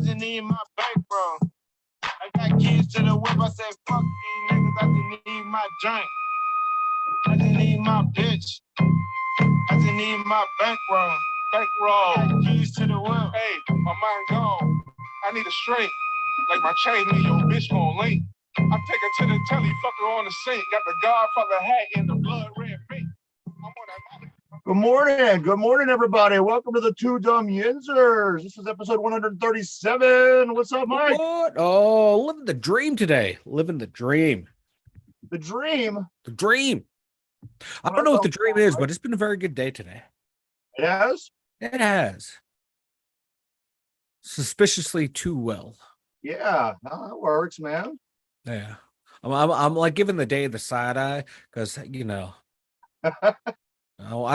just need my bank, bro. I got keys to the whip. I said, fuck these niggas. I just need my drink. I just need my bitch. I just need my bankroll. Bankroll. Keys to the whip. Hey, my mind gone. I need a straight. Like my chain need your bitch gon' link. I take her to the telly, fuck her on the sink. Got the Godfather hat in the blood red paint. I'm on that Molly. Good morning, everybody. Welcome to the two Dum Yinzers. This is episode 137. What's up, Mike? What? Oh, living the dream today. Living the dream. The dream. The dream. I don't know what the dream is, but it's been a very good day today. It has? It has. Suspiciously too well. Yeah, no, that works, man. Yeah. I'm like giving the day the side eye because, you know, I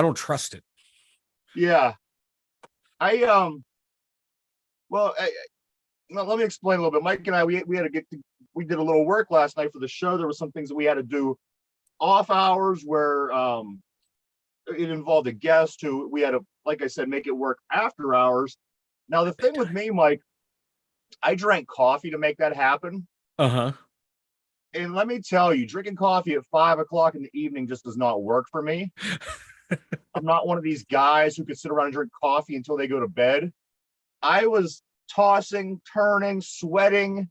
don't trust it. Yeah. Well, let me explain a little bit. Mike and I, we did a little work last night for the show. There were some things that we had to do off hours where it involved a guest who we had to, like I said, make it work after hours. Now, the thing with me, Mike, I drank coffee to make that happen. Uh-huh. And let me tell you, drinking coffee at 5 o'clock in the evening just does not work for me. I'm not one of these guys who could sit around and drink coffee until they go to bed. I was tossing, turning, sweating,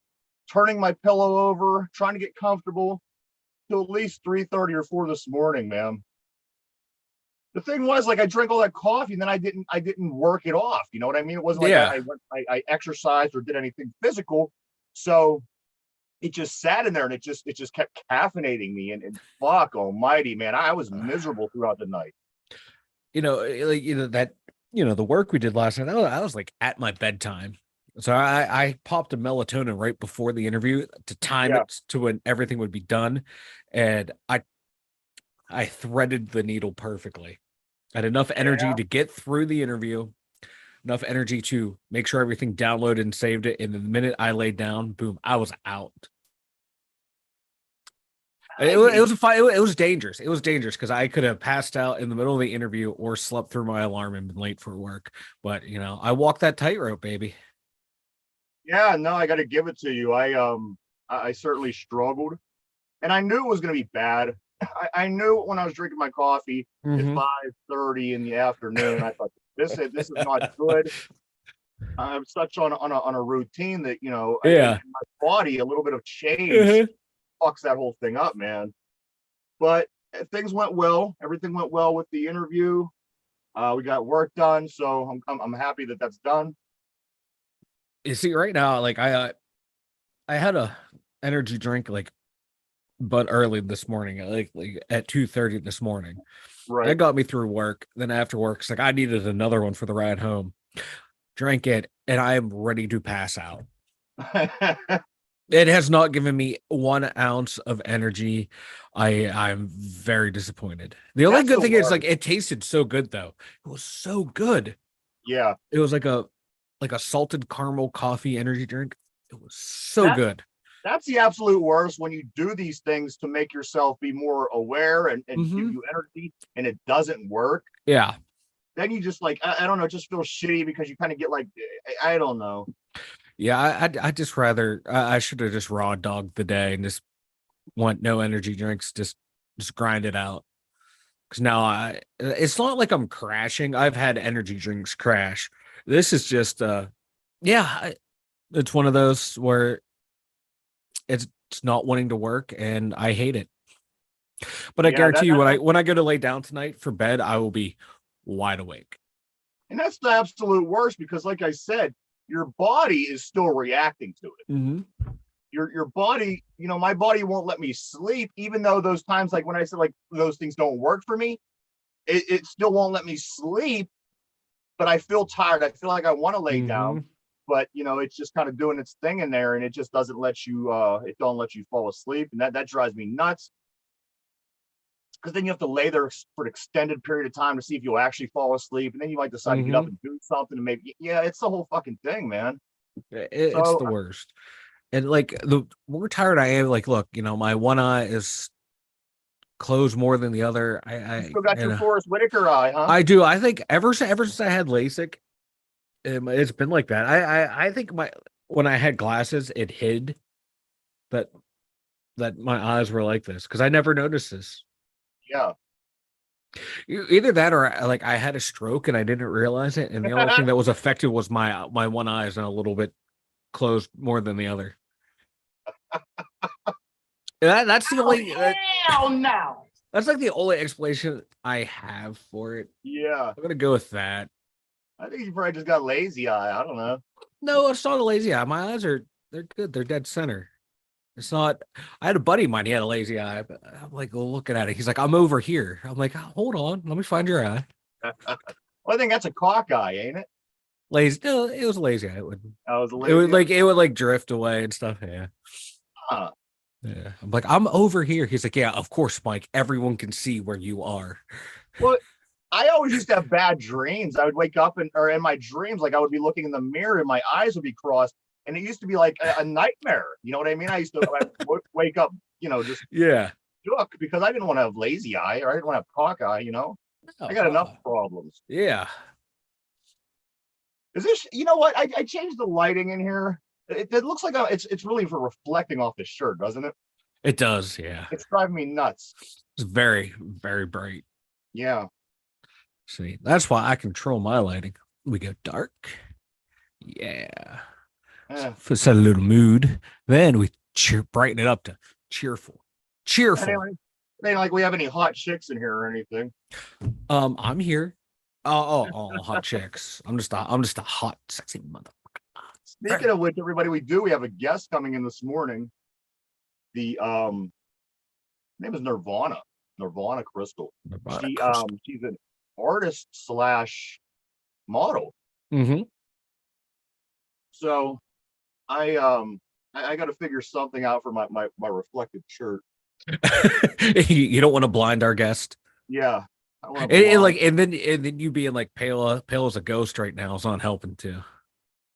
turning my pillow over, trying to get comfortable till at least 3:30 or 4 this morning, man. The thing was, like, I drank all that coffee and then I didn't work it off. You know what I mean? It wasn't like I exercised or did anything physical. So it just sat in there and it just kept caffeinating me. And fuck almighty, man, I was miserable throughout the night. The work we did last night, I was like at my bedtime. So I popped a melatonin right before the interview to time it to when everything would be done. And I threaded the needle perfectly. I had enough energy to get through the interview, enough energy to make sure everything downloaded and saved it. And the minute I laid down, boom, I was out. It was dangerous. It was dangerous because I could have passed out in the middle of the interview or slept through my alarm and been late for work. But, I walked that tightrope, baby. Yeah, no, I got to give it to you. I certainly struggled, and I knew it was going to be bad. I knew when I was drinking my coffee at 5:30 in the afternoon. I thought this is not good. I'm such on a routine that my body, a little bit of change fucks that whole thing up, man. But things went well. Everything went well with the interview. We got work done, so I'm happy that that's done. You see, right now, like I had a energy drink but early this morning, like at 2:30 this morning. Right. That got me through work. Then after work, it's like I needed another one for the ride home. Drank it, and I am ready to pass out. It has not given me 1 ounce of energy. I'm very disappointed. The only good thing is, like, it tasted so good, though. It was so good. Yeah. It was like a salted caramel coffee energy drink. It was so good. That's the absolute worst when you do these things to make yourself be more aware and give you energy and it doesn't work. Yeah. Then you just I don't know, it just feels shitty because you kind of get I don't know. Yeah, I just rather I should have just raw dogged the day and just want no energy drinks, just grind it out. Because now it's not like I'm crashing. I've had energy drinks crash. This is just it's one of those where it's not wanting to work and I hate it. But I guarantee you when I go to lay down tonight for bed, I will be wide awake. And that's the absolute worst because, like I said, your body is still reacting to it. Your body, my body won't let me sleep, even though those times, like when I said, like, those things don't work for me, it still won't let me sleep, but I feel tired. I feel like I want to lay down, but it's just kind of doing its thing in there and it just doesn't let you, it don't let you fall asleep. And that drives me nuts. Because then you have to lay there for an extended period of time to see if you'll actually fall asleep. And then you might decide to get up and do something and maybe, it's the whole fucking thing, man. It's the worst. And like the more tired I am, like, look, my one eye is closed more than the other. I still got your Forrest Whitaker eye, huh? I do. I think ever since I had LASIK, It's been like that. I think when I had glasses, it hid that my eyes were like this because I never noticed this. Yeah. Either that or like I had a stroke and I didn't realize it, and the only thing that was affected was my one eye is a little bit closed more than the other. That's the only Hell no. that's like the only explanation I have for it. Yeah. I'm gonna go with that. I think you probably just got lazy eye. I don't know. No, it's not a lazy eye. My eyes they're good. They're dead center. It's not. I had a buddy of mine. He had a lazy eye. But I'm like looking at it. He's like, I'm over here. I'm like, hold on. Let me find your eye. Well, I think that's a cock eye, ain't it? Lazy. No, it was a lazy eye. It would. I was lazy. It would like drift away and stuff. Yeah. Huh. Yeah. I'm like, I'm over here. He's like, yeah, of course, Mike. Everyone can see where you are. Well, I always used to have bad dreams. I would wake up or in my dreams, like I would be looking in the mirror and my eyes would be crossed. And it used to be like a nightmare. You know what I mean? I used to wake up, just shook because I didn't want to have lazy eye or I didn't want to have cock eye, I got enough problems. Yeah. Is this, you know what? I changed the lighting in here. It looks like it's really for reflecting off the shirt, doesn't it? It does, yeah. It's driving me nuts. It's very, very bright. Yeah. See, that's why I control my lighting. We go dark. Yeah. Set a little mood. Then we brighten it up to cheerful. Cheerful. It ain't like we have any hot chicks in here or anything. I'm here. Oh, hot chicks. I'm just a hot, sexy motherfucker. Speaking of which, everybody, we have a guest coming in this morning. The name is Nirvana Crystal. She's an artist / model. Mm-hmm. So I got to figure something out for my reflective shirt. You don't want to blind our guest. Yeah. And then you being like pale as a ghost right now is not helping too.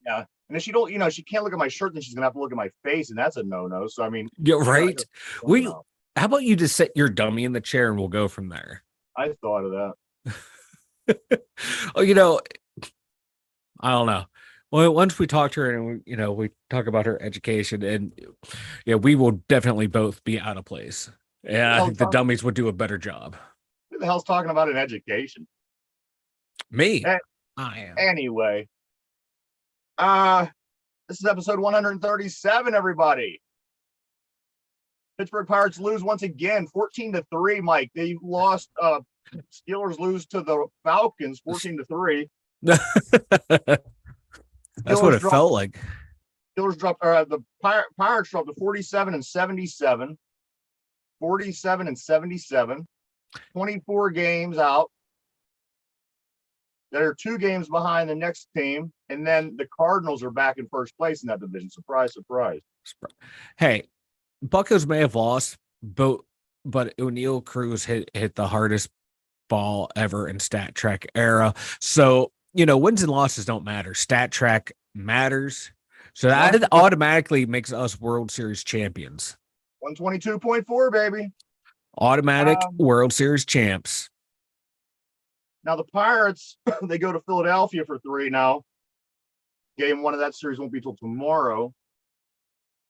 Yeah. And if she don't, she can't look at my shirt, then she's gonna have to look at my face, and that's a no-no. So I mean, yeah, right. How about you just set your dummy in the chair and we'll go from there? I thought of that. Oh, I don't know. Well, once we talk to her and we talk about her education, and we will definitely both be out of place. Yeah, I think the dummies would do a better job. Who the hell's talking about an education? Me. I am. Anyway. This is episode 137, everybody. Pittsburgh Pirates lose once again, 14-3, Mike. They lost, Steelers lose to the Falcons, 14-3. That's what it felt like. Steelers dropped, the Pirates dropped to 47-77. 47-77. 24 games out. They're 2 games behind the next team, and then the Cardinals are back in first place in that division. Surprise, surprise. Hey, Buccos may have lost, but O'Neal Cruz hit the hardest ball ever in Stat Track era. So, wins and losses don't matter. Stat Track matters. So that automatically makes us World Series champions. 122.4, baby. Automatic World Series champs. Now the Pirates, they go to Philadelphia for 3 now. Game 1 of that series won't be till tomorrow.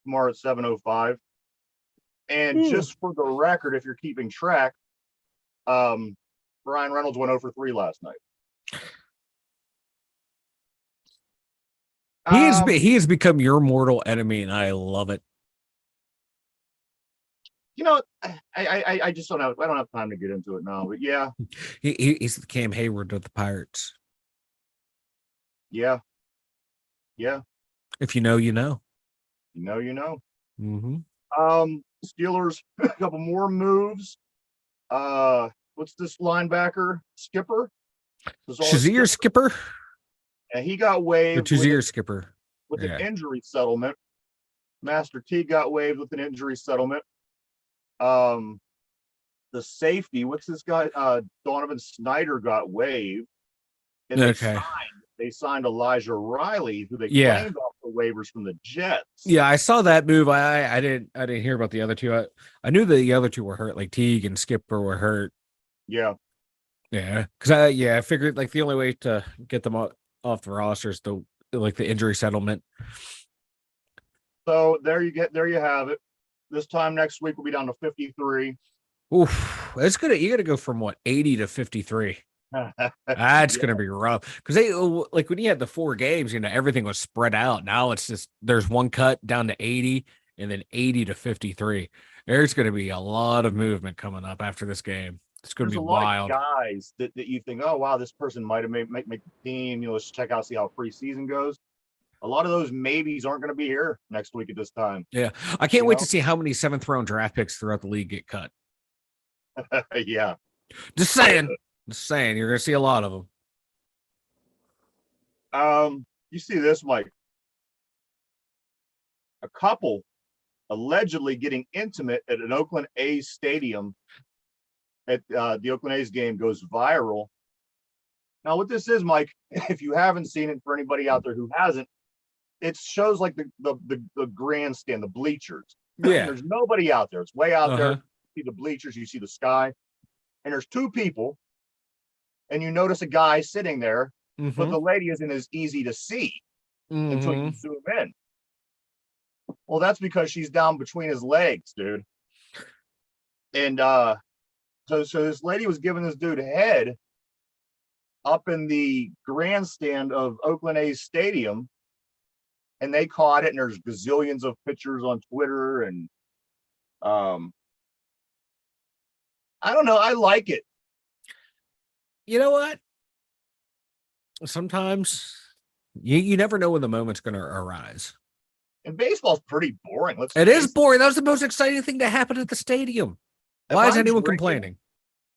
Tomorrow at 7:05. And just for the record, if you're keeping track, Brian Reynolds went 0 for 3 last night. He has become your mortal enemy, and I love it. I just don't have time to get into it now, but yeah. He's the Cam Hayward of the Pirates. Yeah. Yeah. If you know, you know. You know. Mm-hmm. Steelers, a couple more moves. What's this linebacker? Skipper? Shazier Skipper? And he got waived. Shazier Skipper. With an injury settlement. Master T got waived with an injury settlement. The safety, what's this guy? Donovan Snyder got waived. And they signed Elijah Riley, who they claimed off the waivers from the Jets. Yeah, I saw that move. I didn't hear about the other two. I knew the other two were hurt, like Teague and Skipper were hurt. Yeah. Yeah. Because I figured like the only way to get them out off the rosters, the injury settlement. So there you have it. This time next week we'll be down to 53. Oof, you gotta go from what 80 to 53. That's gonna be rough because they like when you had the 4 games, everything was spread out. Now it's just there's one cut down to 80 and then 80 to 53. There's gonna be a lot of movement coming up after this game. It's gonna be wild. Lot of guys that you think, oh wow, this person might have make the team. Let's check out, see how preseason goes. A lot of those maybes aren't going to be here next week at this time. Yeah, I can't wait to see how many 7th round draft picks throughout the league get cut. Yeah, just saying, you're going to see a lot of them. You see this, Mike? A couple allegedly getting intimate at an Oakland A's stadium. At the Oakland A's game goes viral. Now, what this is, Mike, if you haven't seen it, for anybody out there who hasn't, it shows like the grandstand, the bleachers. Yeah. There's nobody out there. It's way out there. You see the bleachers, you see the sky, and there's 2 people, and you notice a guy sitting there, but the lady isn't as easy to see until you zoom in. Well, that's because she's down between his legs, dude. And so this lady was giving this dude a head up in the grandstand of Oakland A's stadium. And they caught it, and there's gazillions of pictures on Twitter, and I don't know. I like it. You know what? Sometimes you never know when the moment's going to arise. And baseball's pretty boring. It is boring. That was the most exciting thing to happen at the stadium. Why is anyone complaining?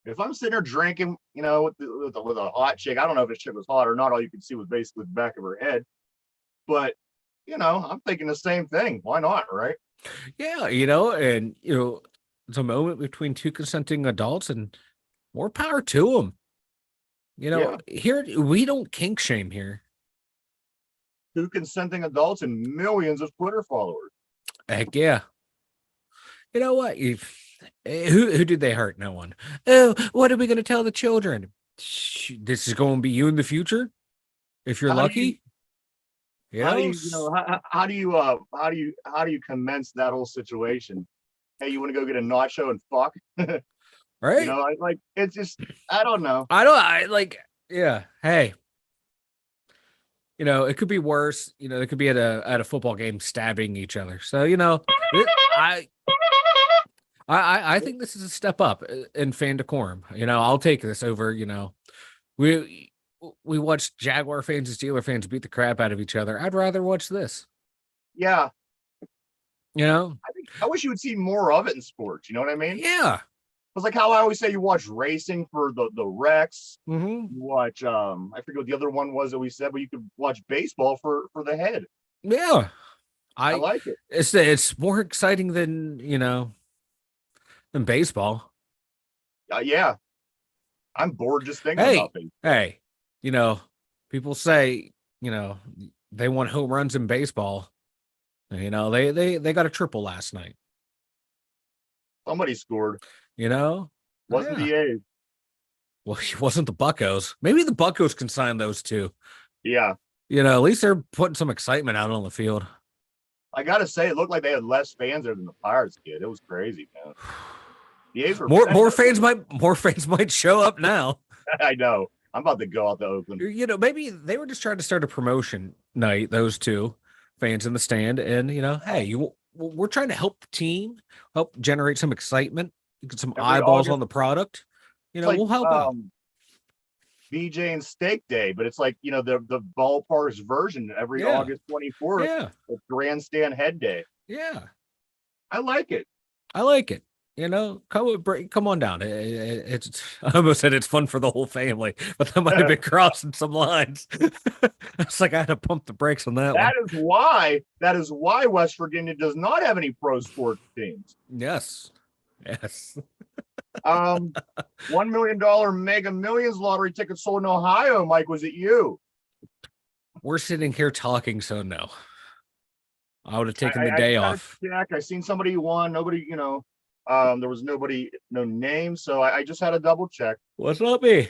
If I'm sitting there drinking, with a hot chick, I don't know if this chick was hot or not. All you could see was basically the back of her head, but. I'm thinking the same thing. Why not, right? Yeah, and it's a moment between 2 consenting adults, and more power to them. Here we don't kink shame here. 2 consenting adults and millions of Twitter followers. Heck yeah. You know what? Who did they hurt? No one. Oh, what are we going to tell the children? This is going to be you in the future, if you're lucky. How do you commence that whole situation? Hey, you want to go get a nacho and fuck? Right? It's just I don't know. Yeah. Hey, it could be worse. It could be at a football game stabbing each other. So I think this is a step up in fan decorum. I'll take this over. We watched Jaguar fans and Steeler fans beat the crap out of each other. I'd rather watch this. Yeah. I wish you would see more of it in sports. You know what I mean? Yeah. It's like how I always say you watch racing for the wrecks. You watch, I forget what the other one was that we said, but you could watch baseball for the head. Yeah. I like it. It's more exciting than baseball. Yeah. I'm bored just thinking about baseball. Hey. People say, they want home runs in baseball. They got a triple last night. Somebody scored. Wasn't the A's. Well, it wasn't the Buccos. Maybe the Buccos can sign those 2. Yeah. At least they're putting some excitement out on the field. I gotta say, it looked like they had less fans there than the Pirates did. It was crazy, man. The A's were more fans might show up now. I know. I'm about to go out to Oakland. Maybe they were just trying to start a promotion night, those 2 fans in the stand. And, hey, we're trying to help the team, help generate some excitement, get some eyeballs on the product. We'll help out. BJ and Steak Day, but it's like, the ballpark's version every August 24th. Yeah. It's Grandstand Head Day. Yeah. I like it. Come on down. It's I almost said it's fun for the whole family, but that might have been crossing some lines. It's like I had to pump the brakes on that one. That is why West Virginia does not have any pro sports teams. Yes. $1 million Mega Millions lottery ticket sold in Ohio. Mike, was it you? We're sitting here talking, so no. I would have taken the day off. I seen somebody who won. Nobody, there was no name, so I just had to double check. What's up, me?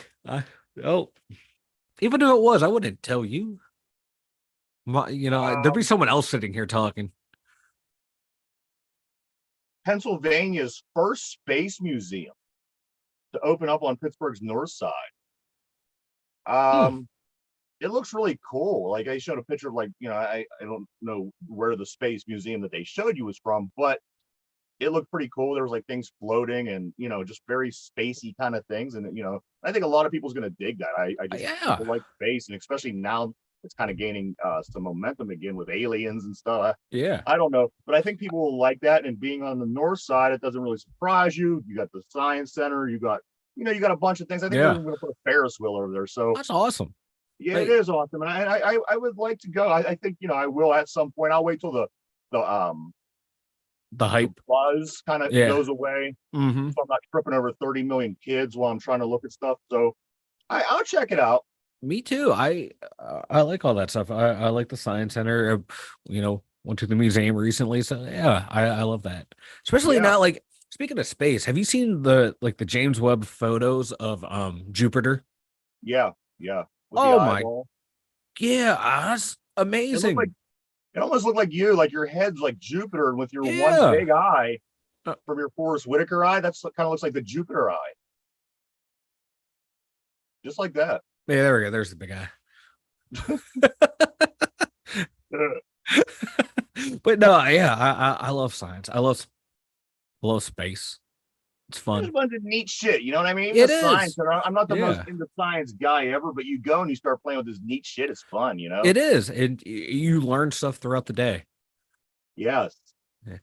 Even if it was, I wouldn't tell you. There'd be Um, someone else sitting here talking. Pennsylvania's first space museum to open up on Pittsburgh's north side. Hmm. It looks really cool. Like I showed a picture of I don't know where the space museum that they showed you was from, but it looked pretty cool. There was like things floating and just very spacey kind of things. And I think a lot of people's gonna dig that. I just Yeah. people like space, and especially now it's kind of gaining some momentum again with aliens and stuff. Yeah. I don't know, but I think people will like that. And being on the north side, it doesn't really surprise you. You got the science center, you got a bunch of things. I think they're Yeah. going to put a Ferris wheel over there. So That's awesome. yeah, it Like is awesome, and I would like to go. I think I will at some point. I'll wait till the the hype. buzz kind of Yeah. goes away, Mm-hmm. so I'm not tripping over 30 million kids while I'm trying to look at stuff. So I'll check it out. Me too. I like all that stuff. I like the science center. Went to the museum recently, so yeah, I love that. Especially Yeah, now, like speaking of space, have you seen the James Webb photos of Jupiter? yeah, yeah. With the Oh my, eyeball, yeah, that's it looked like amazing. it almost looked like you, like your head's like Jupiter, and with your one Yeah. big eye Uh, from your Forrest Whitaker eye, that's kind of looks like the Jupiter eye, just like that. yeah, there we go. There's the big guy. But no, yeah, I love science. I love space. It's There's fun. a bunch of neat shit, you know what I mean? Even the It science, is. and I'm not the most Yeah. into science guy ever, but you go and you start playing with this neat shit. It's fun, you know? It is. And you learn stuff throughout the day. Yes. Yeah.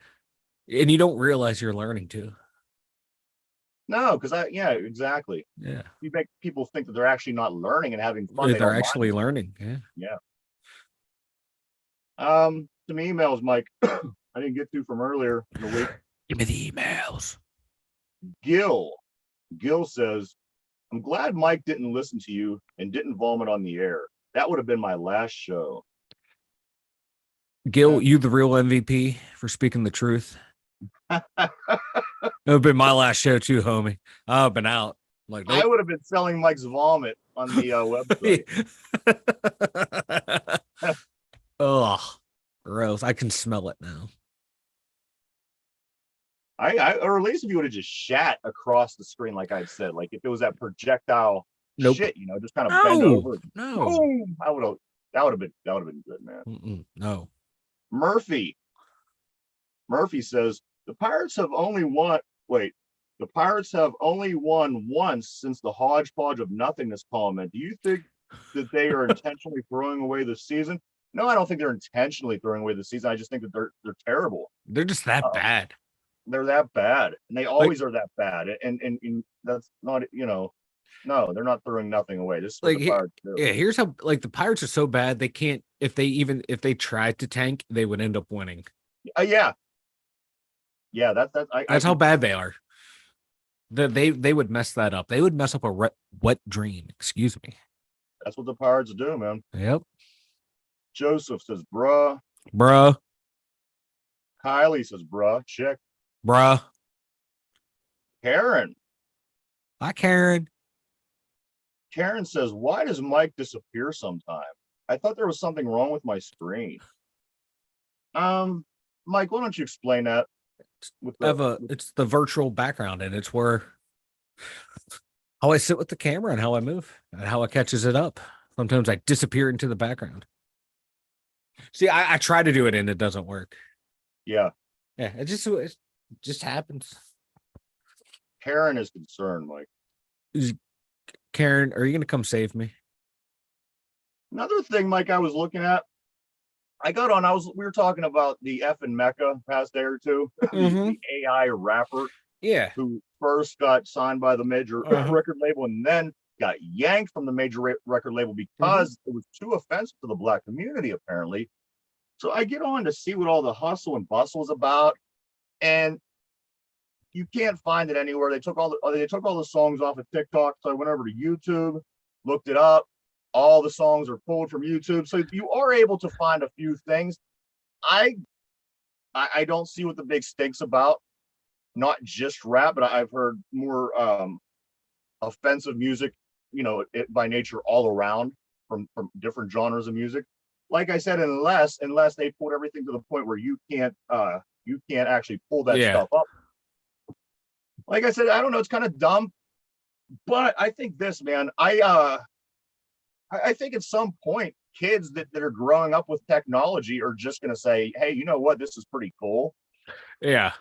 And you don't realize you're learning too. No, because yeah, exactly. Yeah. You make people think that they're actually not learning and having fun. They They're don't mind actually it. learning. Yeah. Yeah. Some emails, Mike, I didn't get to from earlier in the week. Give me the emails. Gil. Gil says, I'm glad Mike didn't listen to you and didn't vomit on the air. That would have been my last show. Gil, you the real MVP for speaking the truth. It would have been my last show too, homie. I've been out. Like, I nope. would have been selling Mike's vomit on the website. Oh, gross. I can smell it now. Or at least if you would have just shat across the screen, like I said, like if it was that projectile Nope. shit, just kind of bend over. No. Boom! That would have been good, man. No. Murphy says the Pirates have only won. Wait, the Pirates have only won once since the hodgepodge of nothingness comment. Do you think that they are intentionally throwing away the season? No, I don't think they're intentionally throwing away the season. I just think that they're terrible. They're just that bad. They're that bad, and they always are that bad. And that's not no, they're not throwing nothing away. This is what the Pirates do. Yeah, here's how the Pirates are so bad they can't if they tried to tank, they would end up winning. Yeah. That's how bad they are. They would mess that up. They would mess up a wet dream. Excuse me. That's what the Pirates do, man. Yep. Joseph says, bruh. Kylie says, bruh. Chick. Bruh. Karen. Hi, Karen. Karen says, why does Mike disappear sometime? I thought there was something wrong with my screen. Mike, why don't you explain that? It's the virtual background, and it's where how I sit with the camera and how I move and how it catches it up. Sometimes I disappear into the background. See, I try to do it and it doesn't work. Yeah. Yeah, it just happens. Karen is concerned, Mike. Karen, are you gonna come save me? Another thing, Mike, I was looking at. We were talking about the F and Mecca past day or two, the AI rapper, who first got signed by the major record label and then got yanked from the major record label because it was too offensive to the black community, apparently. So I get on to see what all the hustle and bustle is about, and you can't find it anywhere. They took all the songs off of TikTok, so I went over to YouTube, looked it up. All the songs are pulled from YouTube, so you are able to find a few things. I don't see what the big stink's about. Not just rap, but I've heard more offensive music, by nature all around. from different genres of music. Like I said, unless they pulled everything to the point where you can't actually pull that stuff up. Like I said, I don't know, it's kind of dumb, but I think this, man, I think at some point kids that are growing up with technology are just going to say, hey, you know what, this is pretty cool. Yeah.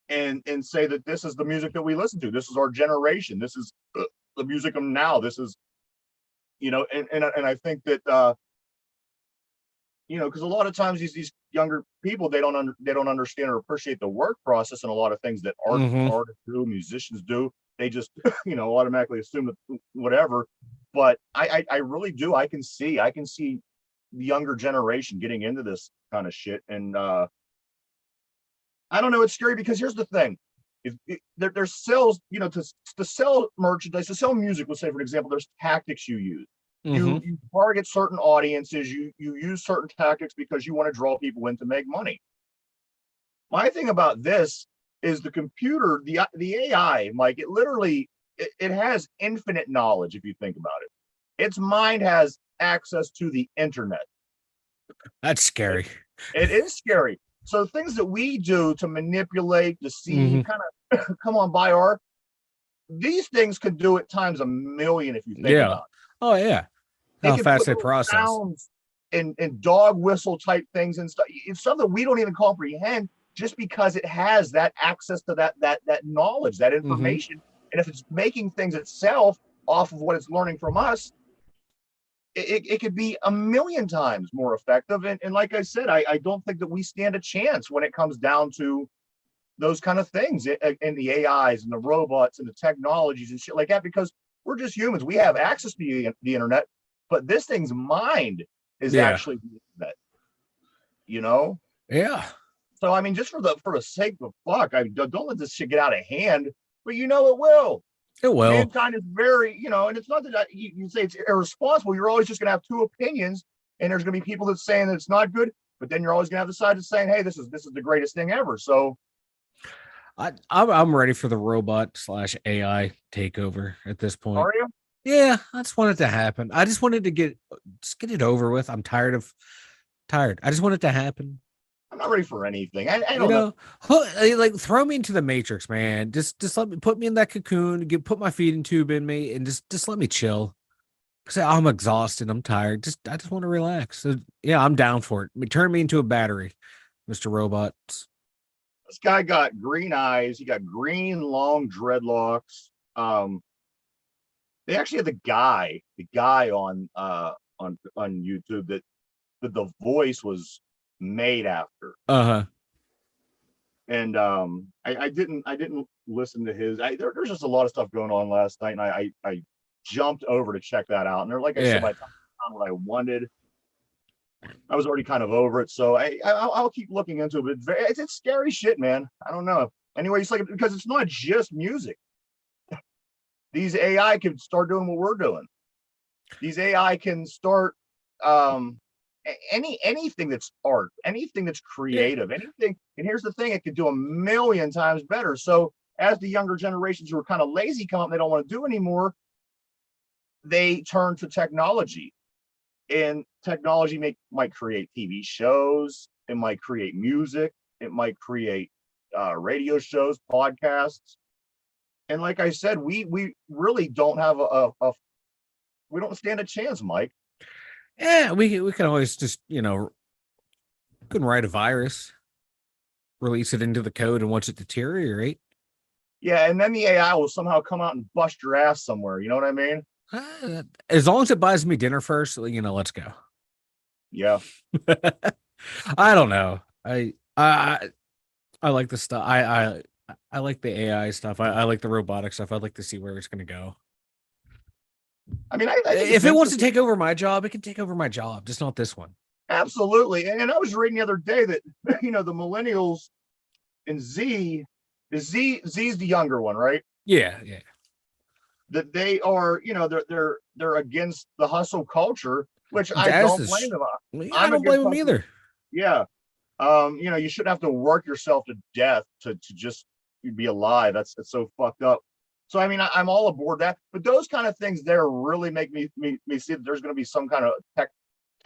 And say that this is the music that we listen to. This is our generation. This is the music of now. This is, and I think that because a lot of times these younger people, they don't understand or appreciate the work process and a lot of things that artists do, musicians do. They just automatically assume that whatever. But I really do. I can see the younger generation getting into this kind of shit, and I don't know. It's scary because here's the thing: there's sales, to sell merchandise, to sell music. Let's say, for example, there's tactics you use. You target certain audiences. You use certain tactics because you want to draw people in to make money. My thing about this is the computer, the AI, Mike. It literally it has infinite knowledge if you think about it. Its mind has access to the internet. That's scary. It is scary. So things that we do to manipulate, deceive, kind of come on by these things could do it times a million if you think about it. Oh yeah. How fast they process. Sounds and dog whistle type things and stuff. It's stuff that we don't even comprehend just because it has that access to that knowledge, that information. And if it's making things itself off of what it's learning from us, it could be a million times more effective. And like I said, I don't think that we stand a chance when it comes down to those kind of things and the AIs and the robots and the technologies and shit like that, because we're just humans. We have access to the internet, but this thing's mind is actually the internet, Yeah. So, I mean, just for the sake of fuck, don't let this shit get out of hand, but it will. It will. Mankind is very, and it's not that you say it's irresponsible. You're always just going to have two opinions, and there's going to be people that's saying that it's not good, but then you're always going to have the side that's saying, hey, this is the greatest thing ever. So I'm ready for the robot / AI takeover at this point. Are you? Yeah, I just want it to happen. I just wanted to get it over with. I'm tired. I just want it to happen. I'm not ready for anything. I don't know. Like throw me into the Matrix, man. Just let me put me in that cocoon, put my feeding tube in me, and just let me chill. Because I'm exhausted. I'm tired. I just want to relax. So, yeah, I'm down for it. Turn me into a battery, Mr. Robot. This guy got green eyes. He got green long dreadlocks. They actually had the guy on YouTube that the voice was made after. And I didn't listen to his. There's just a lot of stuff going on last night, and I jumped over to check that out. And like I said, by the time I found what I wanted, I was already kind of over it. So I'll keep looking into it. But it's scary shit, man. I don't know. Anyway, it's like, because it's not just music. These AI can start doing what we're doing. These AI can start anything that's art, anything that's creative, anything. And here's the thing, it could do a million times better. So as the younger generations who are kind of lazy come up, they don't want to do anymore, they turn to technology. And technology might create TV shows, it might create music, it might create radio shows, podcasts. And like I said, we really don't have we don't stand a chance, Mike. Yeah, we can always just, we can write a virus, release it into the code, and watch it deteriorate. Yeah, and then the AI will somehow come out and bust your ass somewhere. You know what I mean? As long as it buys me dinner first, let's go. Yeah. I don't know. I like the stuff. I like the AI stuff. I like the robotic stuff. I'd like to see where it's going to go. I mean, if it wants to take over my job, it can take over my job, just not this one. Absolutely. And I was reading the other day that, the millennials and Z's the younger one, right? Yeah. That they are, they're against the hustle culture, which I don't blame them on. I don't blame them either. Yeah. You shouldn't have to work yourself to death to just be alive. That's so fucked up. So I mean, I'm all aboard that. But those kind of things there really make me see that there's going to be some kind of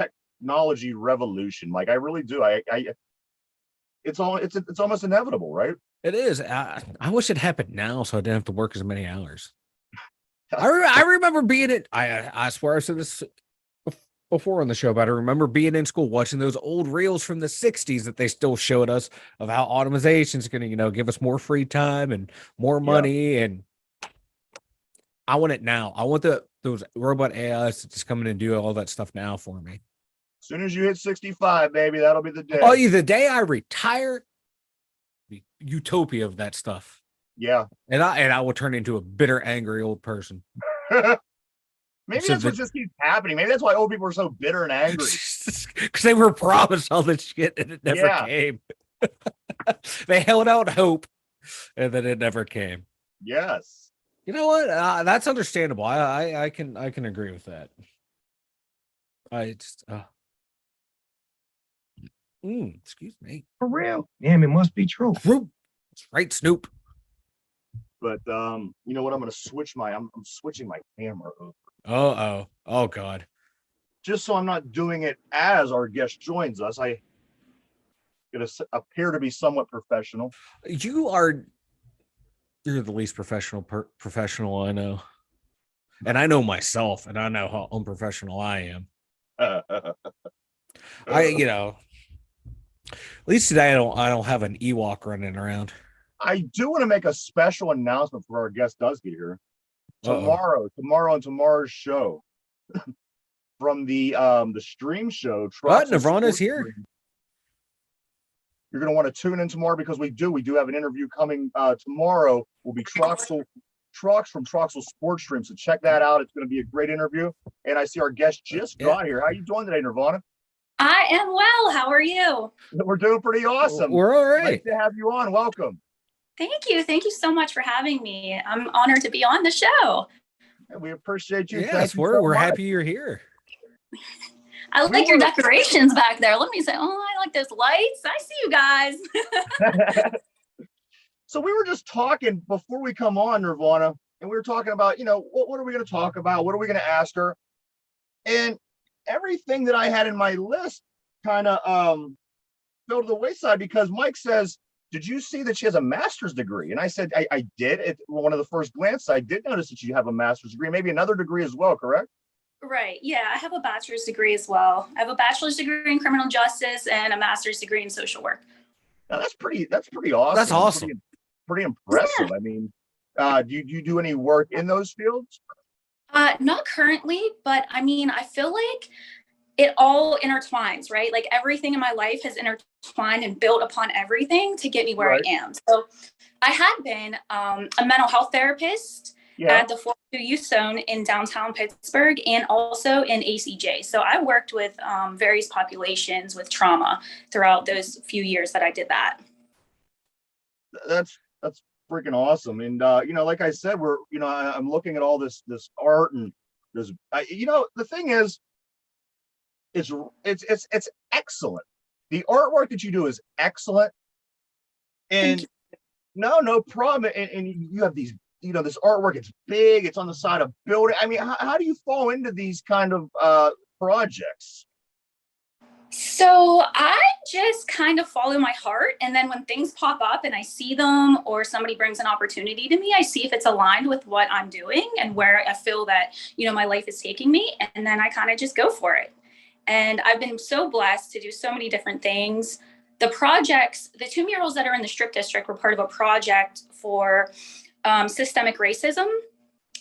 technology revolution. Like I really do. It's almost inevitable, right? It is. I wish it happened now, so I didn't have to work as many hours. I remember being it. I swear I said this before on the show, but I remember being in school watching those old reels from the 60s that they still showed us of how automation is going to, give us more free time and more money. And I want it now. I want those robot AIs to just come in and do all that stuff now for me. As soon as you hit 65, baby, that'll be the day. Oh, the day I retire, the utopia of that stuff. Yeah. And I will turn into a bitter, angry old person. Maybe that's what just keeps happening. Maybe that's why old people are so bitter and angry. Because they were promised all this shit and it never came. They held out hope and then it never came. Yes. You know what? That's understandable. I can agree with that. Excuse me. For real? Damn, it must be true. That's right, Snoop. But you know what? I'm switching my camera over. Oh God. Just so I'm not doing it as our guest joins us, I gonna appear to be somewhat professional. You're the least professional I know. And I know myself, and I know how unprofessional I am. At least today I don't have an Ewok running around. I do want to make a special announcement before our guest does get here. Tomorrow on tomorrow's show, from the stream show. What? Nirvana's here? You're going to want to tune in tomorrow because we do have an interview coming tomorrow. Will be Troxel from Troxel Sports Stream. So check that out. It's going to be a great interview. And I see our guest just got here. How are you doing today, Nirvana? I am well. How are you? We're doing pretty awesome. We're all right. Nice to have you on. Welcome. Thank you. Thank you so much for having me. I'm honored to be on the show. We appreciate you. Yes, we're happy you're here. I like your decorations back there. Let me say, I like those lights. I see you guys. So we were just talking before we come on, Nirvana, and we were talking about, what are we going to talk about? What are we going to ask her? And everything that I had in my list kind of fell to the wayside because Mike says, did you see that she has a master's degree? And I said, I did. At one of the first glances, I did notice that you have a master's degree, maybe another degree as well, correct? Right. Yeah, I have a bachelor's degree as well. I have a bachelor's degree in criminal justice and a master's degree in social work. Now, that's pretty awesome. That's awesome. Pretty impressive. Yeah. I mean, do you do any work in those fields? Not currently, but I mean, I feel like it all intertwines, right? Like everything in my life has intertwined and built upon everything to get me where I am. So I had been a mental health therapist at the 42 Youth Zone in downtown Pittsburgh and also in ACJ. So I worked with various populations with trauma throughout those few years that I did that. That's freaking awesome. And like I said, I'm looking at all this art and this, the thing is, it's excellent. The artwork that you do is excellent. And no problem. And you have these, this artwork, it's big, it's on the side of building. I mean, how do you fall into these kind of projects? So I just kind of follow my heart. And then when things pop up and I see them or somebody brings an opportunity to me, I see if it's aligned with what I'm doing and where I feel that, my life is taking me. And then I kind of just go for it. And I've been so blessed to do so many different things. The projects, the 2 murals that are in the Strip District were part of a project for systemic racism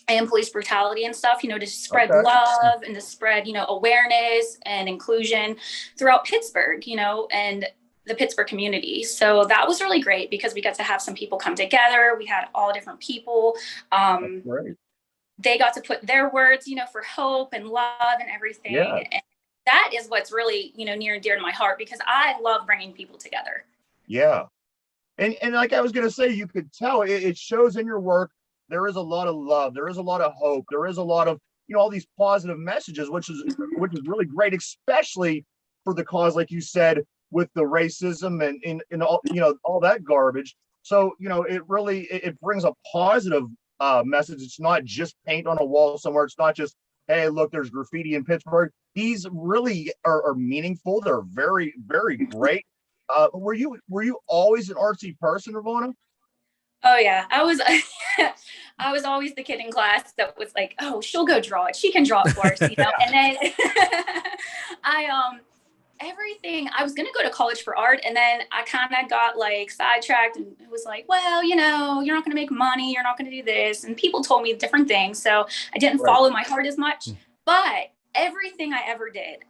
and police brutality and stuff, to spread love and to spread, awareness and inclusion throughout Pittsburgh, and the Pittsburgh community. So that was really great because we got to have some people come together. We had all different people. They got to put their words, for hope and love and everything. Yeah. And that is what's really, near and dear to my heart because I love bringing people together. Yeah. And like I was going to say, you could tell it shows in your work. There is a lot of love. There is a lot of hope. There is a lot of, all these positive messages, which is really great, especially for the cause, like you said, with the racism and all, all that garbage. So, it really, it brings a positive message. It's not just paint on a wall somewhere. It's not just, hey, look, there's graffiti in Pittsburgh. These really are meaningful. They're very, very great. Were you always an artsy person, Nirvana? Oh yeah, I was. I was always the kid in class that was like, "Oh, she'll go draw it. She can draw it for us," you know. And then I everything. I was gonna go to college for art, and then I kind of got like sidetracked, and it was like, well, you know, you're not gonna make money. You're not gonna do this, and people told me different things, so I didn't follow my heart as much. But everything I ever did,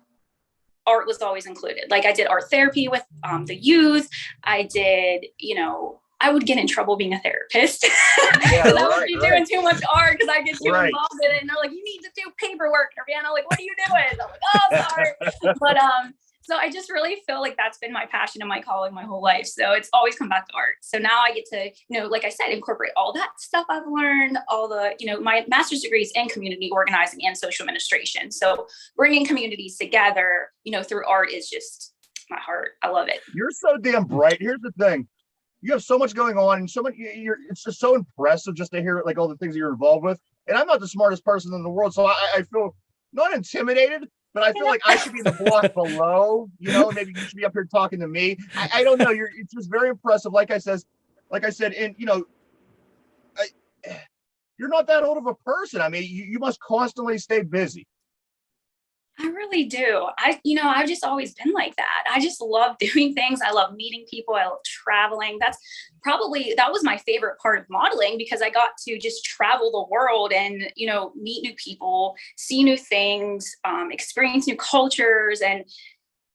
art was always included. Like I did art therapy with the youth. I did, you know, I would get in trouble being a therapist because I would be doing too much art because I get too involved in it. And they're like, you need to do paperwork. And I'm like, what are you doing? I'm like, oh, sorry. But so I just really feel like that's been my passion and my calling my whole life. So it's always come back to art. So now I get to, you know, like I said, incorporate all that stuff I've learned, all the, you know, my master's degrees in community organizing and social administration. So bringing communities together, you know, through art is just my heart. I love it. You're so damn bright. Here's the thing. You have so much going on and so much, it's just so impressive just to hear like all the things that you're involved with. And I'm not the smartest person in the world. So I feel not intimidated, but I feel like I should be the block below, you know, maybe you should be up here talking to me. I don't know. It's just very impressive. Like I said, and you know, you're not that old of a person. I mean, you must constantly stay busy. I really do. I've just always been like that. I just love doing things. I love meeting people. I love traveling. That was my favorite part of modeling because I got to just travel the world and, you know, meet new people, see new things, experience new cultures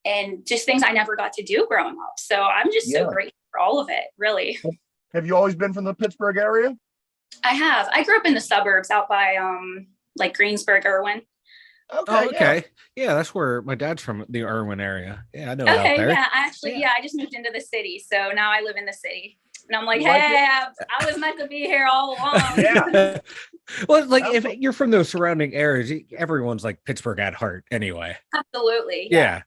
and just things I never got to do growing up. So I'm just so grateful for all of it, really. Have you always been from the Pittsburgh area? I have. I grew up in the suburbs out by like Greensburg, Irwin. Okay. Yeah, that's where my dad's from, the Irwin area. Yeah, I know. Okay, out there. yeah. I just moved into the city, so now I live in the city, and I'm like, hey, I was meant to be here all along. Yeah. Well, like if you're from those surrounding areas, everyone's like Pittsburgh at heart, anyway. Absolutely. Yeah.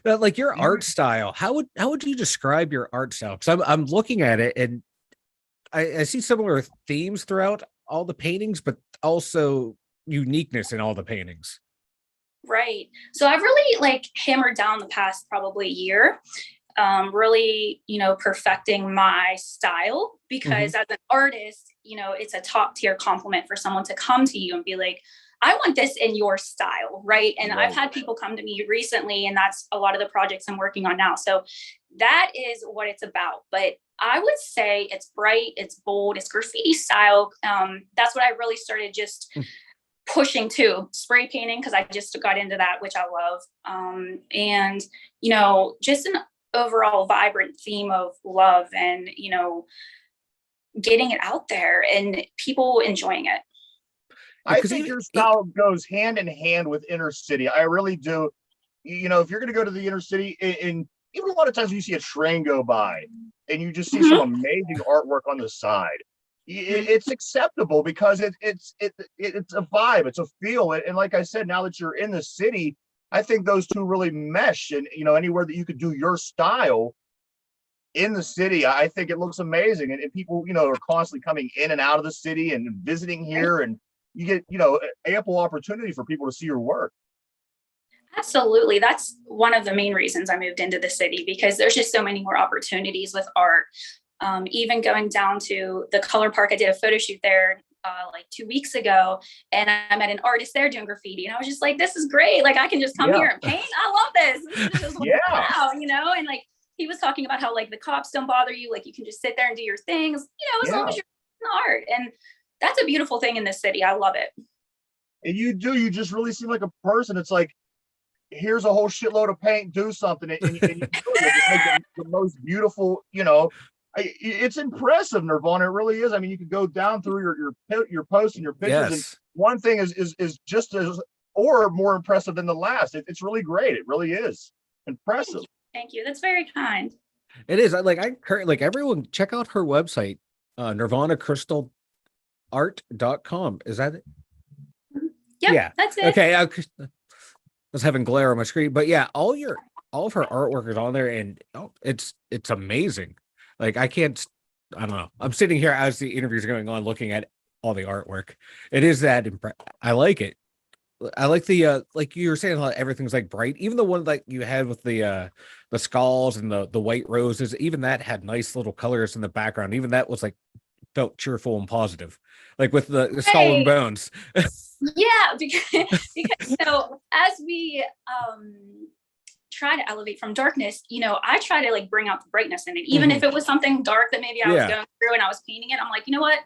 Now, like your art style, how would you describe your art style? Because I'm looking at it and I see similar themes throughout all the paintings, but also uniqueness in all the paintings. Right. So I've really like hammered down the past probably year, really, you know, perfecting my style because as an artist, you know, it's a top tier compliment for someone to come to you and be like, I want this in your style. Right. And I've had people come to me recently and that's a lot of the projects I'm working on now. So that is what it's about. But I would say it's bright, it's bold, it's graffiti style. That's what I really started just pushing to spray painting because I just got into that, which I love. And, you know, just an overall vibrant theme of love and, you know, getting it out there and people enjoying it. I think your style goes hand in hand with inner city. I really do. You know, if you're going to go to the inner city and even a lot of times when you see a train go by and you just see some amazing artwork on the side, it's acceptable because it's a vibe, it's a feel. And like I said, now that you're in the city, I think those two really mesh. And you know, anywhere that you could do your style in the city, I think it looks amazing. And people, you know, are constantly coming in and out of the city and visiting here, and you get, you know, ample opportunity for people to see your work. Absolutely. That's one of the main reasons I moved into the city because there's just so many more opportunities with art. Even going down to the Color Park, I did a photo shoot there like 2 weeks ago, and I met an artist there doing graffiti, and I was just like, "This is great! Like, I can just come here and paint. I love this. This is just wow, you know." And like, he was talking about how like the cops don't bother you, like you can just sit there and do your things, you know, as long as you're in art, and that's a beautiful thing in this city. I love it. And you just really seem like a person. It's like, here's a whole shitload of paint, do something, and you just make the most beautiful, you know. It's impressive, Nirvana. It really is. I mean, you could go down through your posts and your pictures, and one thing is just as or more impressive than the last. It's really great. It really is impressive. Thank you. That's very kind. It is. Like everyone check out her website, Nirvana Crystal art.com. Is that it? Yeah, that's it. Okay. I was having glare on my screen, but yeah, all of her artwork is on there, and it's amazing. Like I don't know. I'm sitting here as the interviews are going on, looking at all the artwork. It is that I like it. I like the like you were saying, like, everything's like bright. Even the one like you had with the skulls and the white roses, even that had nice little colors in the background. Even that was like felt cheerful and positive, like with the skull and bones. Yeah, because so as we try to elevate from darkness, I try to like bring out the brightness in it, even if it was something dark that maybe I was going through and I was painting it. I'm like, you know what?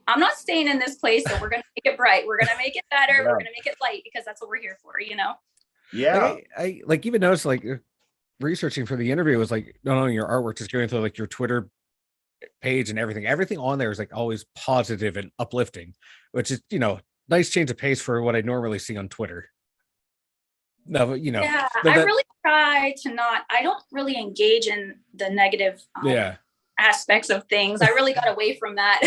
I'm not staying in this place, so we're gonna make it bright. We're gonna make it better. We're gonna make it light because that's what we're here for, Yeah. Like, I like even noticed like researching for the interview was like not only your artwork, just going through like your Twitter page and everything on there is like always positive and uplifting, which is nice change of pace for what I normally see on Twitter. No, but I really try to not. I don't really engage in the negative. Aspects of things. I really got away from that.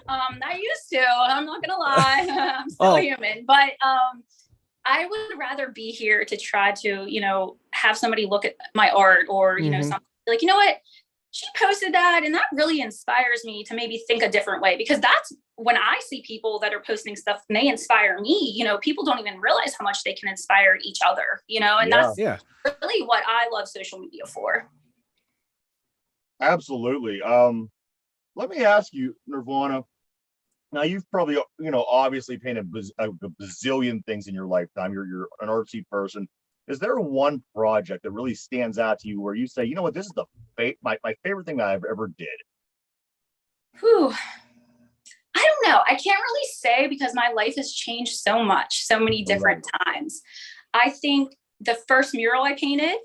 I used to. I'm not gonna lie. I'm still human, but I would rather be here to try to have somebody look at my art or something like, what, she posted that and that really inspires me to maybe think a different way, because that's when I see people that are posting stuff and they inspire me. People don't even realize how much they can inspire each other. And that's really what I love social media for. Absolutely. Let me ask you, Nirvana. Now, you've probably, obviously painted a bazillion things in your lifetime. You're an artsy person. Is there one project that really stands out to you where you say, you know what, this is my favorite thing that I've ever did? Whew. I don't know. I can't really say because my life has changed so much, so many different times. I think the first mural I painted,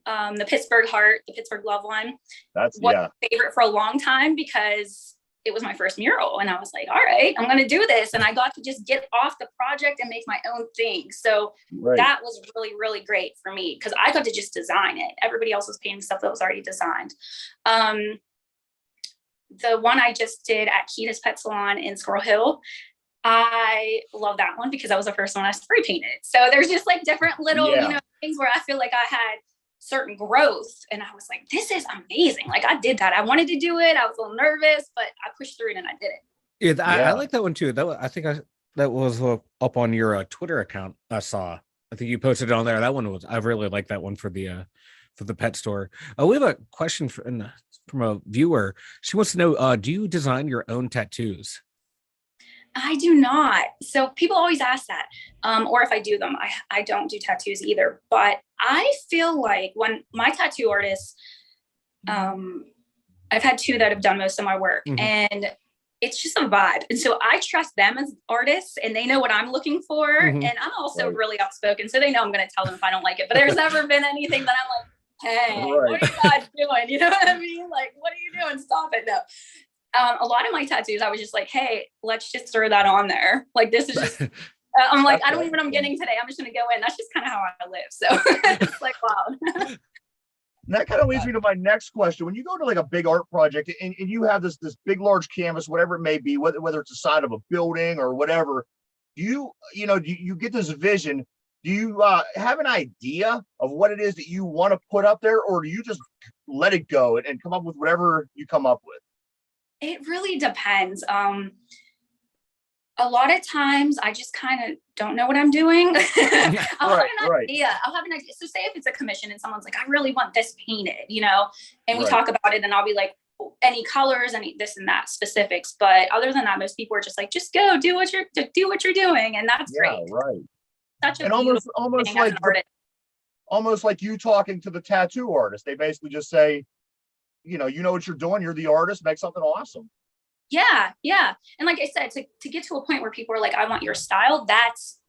the Pittsburgh heart, the Pittsburgh love line, was my favorite for a long time because it was my first mural. And I was like, all right, I'm going to do this. And I got to just get off the project and make my own thing. So that was really, really great for me because I got to just design it. Everybody else was painting stuff that was already designed. The one I just did at Kita's Pet Salon in Squirrel Hill, I love that one because that was the first one I spray painted. So there's just like different little, things where I feel like I had certain growth and I was like, this is amazing. Like I did that. I wanted to do it. I was a little nervous, but I pushed through it and I did it. I like that one too. That was up on your Twitter account. I saw. I think you posted it on there. That one was. I really like that one for the pet store. We have a question from a viewer. She wants to know: do you design your own tattoos? I do not. So people always ask that. Or if I do them, I don't do tattoos either. But I feel like when my tattoo artists, I've had two that have done most of my work and it's just a vibe. And so I trust them as artists and they know what I'm looking for. And I'm also really outspoken. So they know I'm going to tell them if I don't like it. But there's never been anything that I'm like, hey, what are you guys doing? You know what I mean? Like, what are you doing? Stop it. No. A lot of my tattoos, I was just like, hey, let's just throw that on there. Like, this is just, I'm like, I don't even know what I'm getting today. I'm just going to go in. That's just kind of how I live. So it's like, wow. That kind of leads me to my next question. When you go to like a big art project and you have this big, large canvas, whatever it may be, whether it's the side of a building or whatever, do you get this vision? Do you have an idea of what it is that you want to put up there, or do you just let it go and come up with whatever you come up with? It really depends. A lot of times I just kind of don't know what I'm doing. I'll have an idea. So say if it's a commission and someone's like, I really want this painted, and we talk about it and I'll be like, any colors, any this and that specifics. But other than that, most people are just like, just go do what you're doing. And that's great. Right. Such a and almost like you talking to the tattoo artist. They basically just say, you know what you're doing. You're the artist. Make something awesome. Yeah. And like I said, to get to a point where people are like, I want your style, that's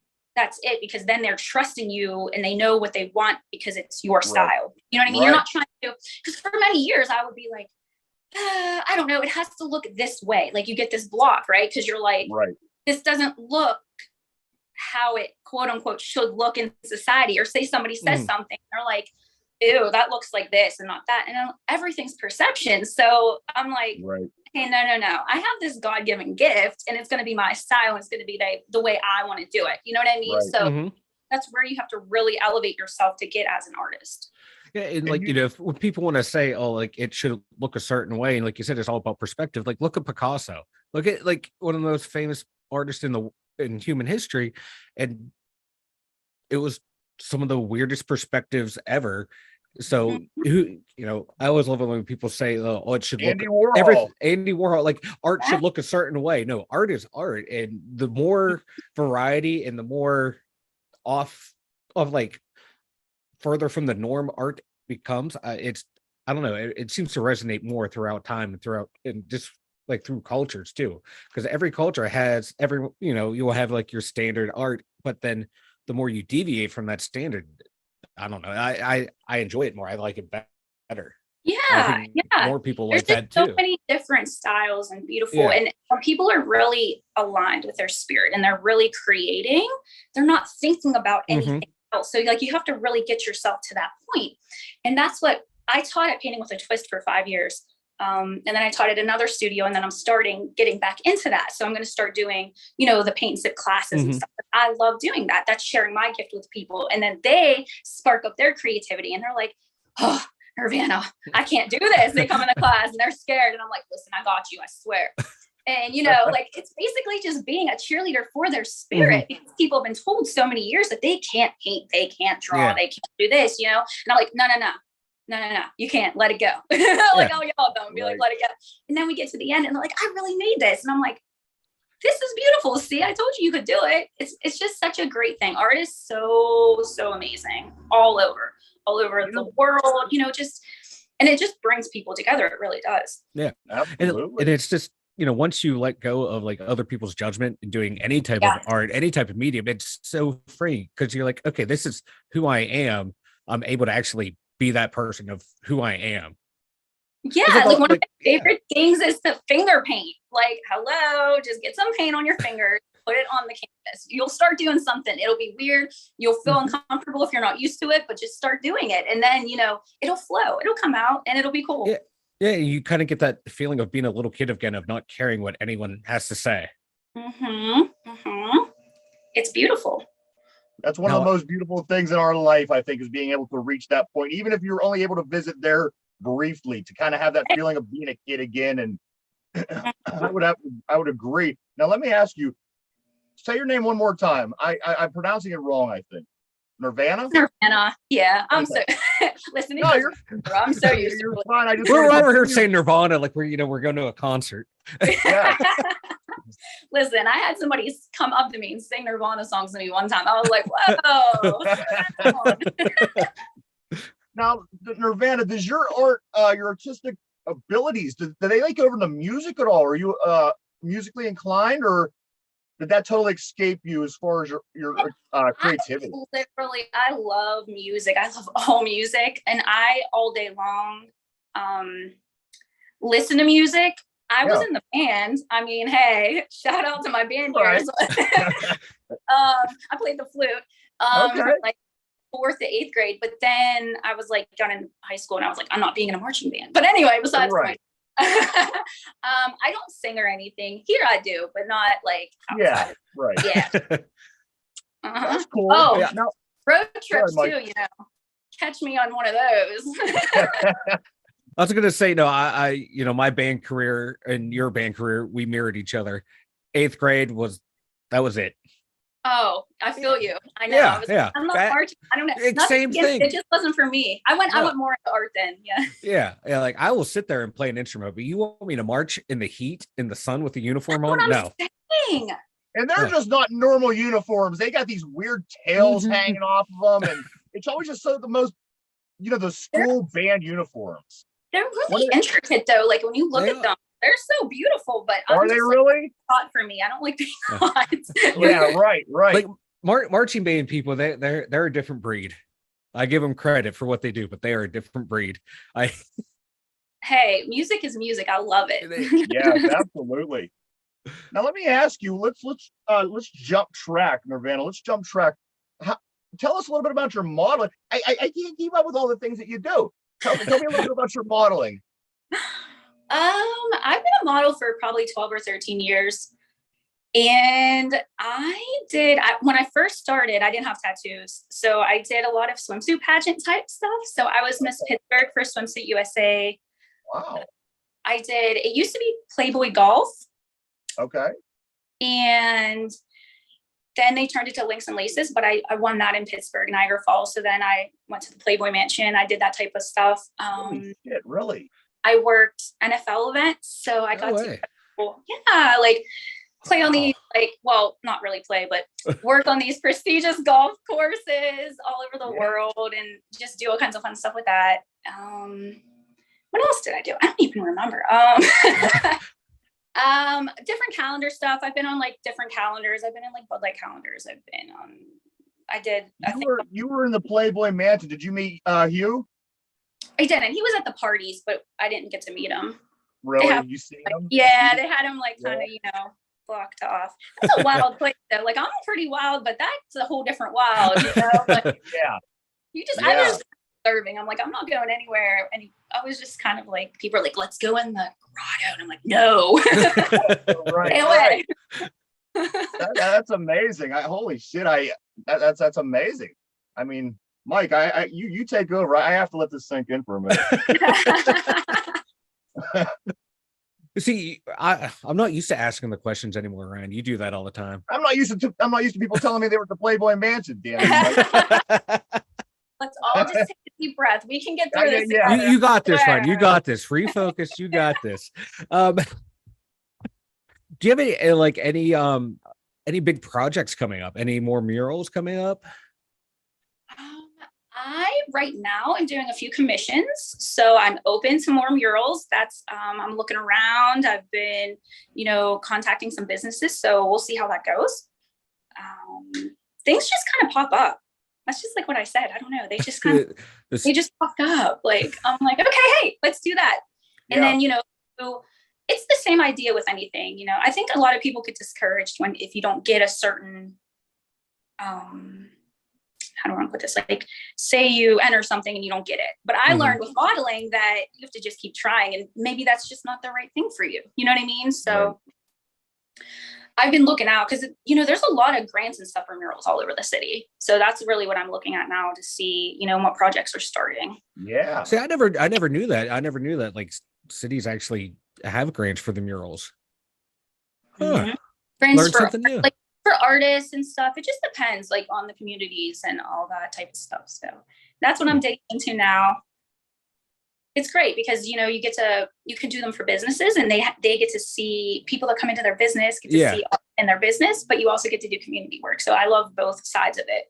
it, because then they're trusting you and they know what they want because it's your style. You know what I mean? You're not trying to, because for many years I would be like, I don't know, it has to look this way. Like you get this block, right? Because you're like, this doesn't look how it quote unquote should look in society. Or say somebody says something, they're like, ew, that looks like this and not that. And everything's perception. So I'm like, hey, no. I have this God-given gift and it's going to be my style. And it's going to be the way I want to do it. You know what I mean? So that's where you have to really elevate yourself to get as an artist. Yeah, and like when people want to say, "Oh, like it should look a certain way," and like you said, it's all about perspective. Like, look at Picasso. Look at like one of the most famous artists in human history, and it was some of the weirdest perspectives ever. So I always love it when people say, "Oh, it should look Andy Warhol." Andy Warhol, like art should look a certain way." No, art is art, and the more variety and the more off of like further from the norm art becomes, it's I don't know, it seems to resonate more throughout time and just like through cultures too, because every culture has you will have like your standard art, but then the more you deviate from that standard, I don't know, I enjoy it more. I like it better. Yeah, more people there's like that so too. many different styles and beautiful, and when people are really aligned with their spirit and they're really creating, they're not thinking about anything else. So like you have to really get yourself to that point, and that's what I taught at Painting with a Twist for 5 years. And then I taught at another studio, and then I'm getting back into that. So I'm going to start doing, the paint and sip classes and stuff. I love doing that. That's sharing my gift with people. And then they spark up their creativity and they're like, oh, Nirvana, I can't do this. They come in the class and they're scared. And I'm like, listen, I got you, I swear. And, like it's basically just being a cheerleader for their spirit. Because people have been told so many years that they can't paint, they can't draw, they can't do this, And I'm like, no, you can't, let it go. Like I'll yell at them and be like, let it go. And then we get to the end and they're like, I really made this. And I'm like, this is beautiful. See, I told you could do it. It's just such a great thing. Art is so amazing all over the world, and it just brings people together. It really does. Yeah. Absolutely. And it's just, once you let go of like other people's judgment and doing any type of art, any type of medium, it's so free because you're like, okay, this is who I am. I'm able to actually be that person of who I am. Yeah, like one of my favorite things is the finger paint. Like, hello, just get some paint on your fingers, put it on the canvas. You'll start doing something. It'll be weird. You'll feel uncomfortable if you're not used to it, but just start doing it. And then, it'll flow. It'll come out and it'll be cool. Yeah. Yeah, you kind of get that feeling of being a little kid again, of not caring what anyone has to say. It's beautiful. That's one of the most beautiful things in our life, I think, is being able to reach that point, even if you're only able to visit there briefly, to kind of have that feeling of being a kid again. And I would agree. Now, let me ask you, say your name one more time. I'm pronouncing it wrong, I think. Nirvana? Nirvana. Yeah. I'm so listening. No, I'm so used to it. Fine. We're over here saying Nirvana like we're going to a concert. Yeah. Listen, I had somebody come up to me and sing Nirvana songs to me one time. I was like, whoa. Now, Nirvana, does your art, your artistic abilities, do they like over the music at all? Are you musically inclined, or did that totally escape you as far as your creativity? Literally, I love music. I love all music, and I all day long listen to music. I was in the band. I mean, hey, shout out to my band years. I played the flute from like 4th to 8th grade, but then I was like done in high school, and I was like, I'm not being in a marching band. But anyway, besides the point. I don't sing or anything. Here I do, but not like outside. Yeah. That's cool. Oh, road trips too, catch me on one of those. I was gonna say, no, I my band career and your band career, we mirrored each other. 8th grade was it. Oh, I feel you. I know. I'm not marching. I don't know. Same thing. It just wasn't for me. I went more into art then. Yeah. Like I will sit there and play an instrument, but you want me to march in the heat, in the sun with the uniform on? No. And they're just not normal uniforms. They got these weird tails hanging off of them, and it's always just the most, the school band uniforms. They're really intricate though. Like when you look at them, they're so beautiful, but are they really hot for me? I don't like being hot. Yeah, right. Like marching band people, they're a different breed. I give them credit for what they do, but they are a different breed. Hey, music is music. I love it. Yes, absolutely. Now let me ask you. Let's jump track, Nirvana. Let's jump track. Tell us a little bit about your modeling. I can't keep up with all the things that you do. Tell me a little bit about your modeling. I've been a model for probably 12 or 13 years. And when I first started, I didn't have tattoos. So I did a lot of swimsuit pageant type stuff. So I was Miss Pittsburgh for Swimsuit USA. Wow. It used to be Playboy Golf. Okay. And then they turned it to Links and Laces, but I won that in Pittsburgh, Niagara Falls. So then I went to the Playboy Mansion. I did that type of stuff. Holy shit, really? I worked NFL events. So I got to, like, play on these, like, well, not really play, but work on these prestigious golf courses all over the world and just do all kinds of fun stuff with that. What else did I do? I don't even remember. Different calendar stuff. I've been on like different calendars. I've been in like Bud Light calendars. I've been on. You were in the Playboy Mansion. Did you meet Hugh? I didn't. He was at the parties, but I didn't get to meet him. Really? You seen him? Yeah, they had him like kind of, blocked off. That's a wild place though. Like I'm pretty wild, but that's a whole different wild, Like, yeah. I was observing. I'm like, I'm not going anywhere. And I was just kind of like, people are like, let's go in the grotto. And I'm like, no. Right. That's amazing. Holy shit. That's amazing. I mean, Mike, you take over. I have to let this sink in for a minute. See, I'm not used to asking the questions anymore, Ryan. You do that all the time. I'm not used to people telling me they were at the Playboy Mansion. Damn it. Let's all just take a deep breath. We can get through this. Yeah. You got this, Ryan. You got this. Refocus. You got this. Do you have any big projects coming up? Any more murals coming up? Right now I'm doing a few commissions, so I'm open to more murals. I'm looking around. I've been, contacting some businesses, so we'll see how that goes. Things just kind of pop up. That's just like what I said. I don't know. They just they just popped up. Like, I'm like, okay, hey, let's do that. And then, it's the same idea with anything. I think a lot of people get discouraged if you don't get a certain, how do I want to put this? Like, say you enter something and you don't get it. But I learned with modeling that you have to just keep trying, and maybe that's just not the right thing for you. You know what I mean? So I've been looking out because, there's a lot of grants and stuff for murals all over the city. So that's really what I'm looking at now to see, what projects are starting. Yeah. See, I never knew that. I never knew that like cities actually have grants for the murals. Huh. Grants Learned something new. Like, for artists and stuff. It just depends like on the communities and all that type of stuff. So that's what I'm digging into now. It's great because, you can do them for businesses, and they get to see people that come into their business, get to see art in their business, but you also get to do community work. So I love both sides of it,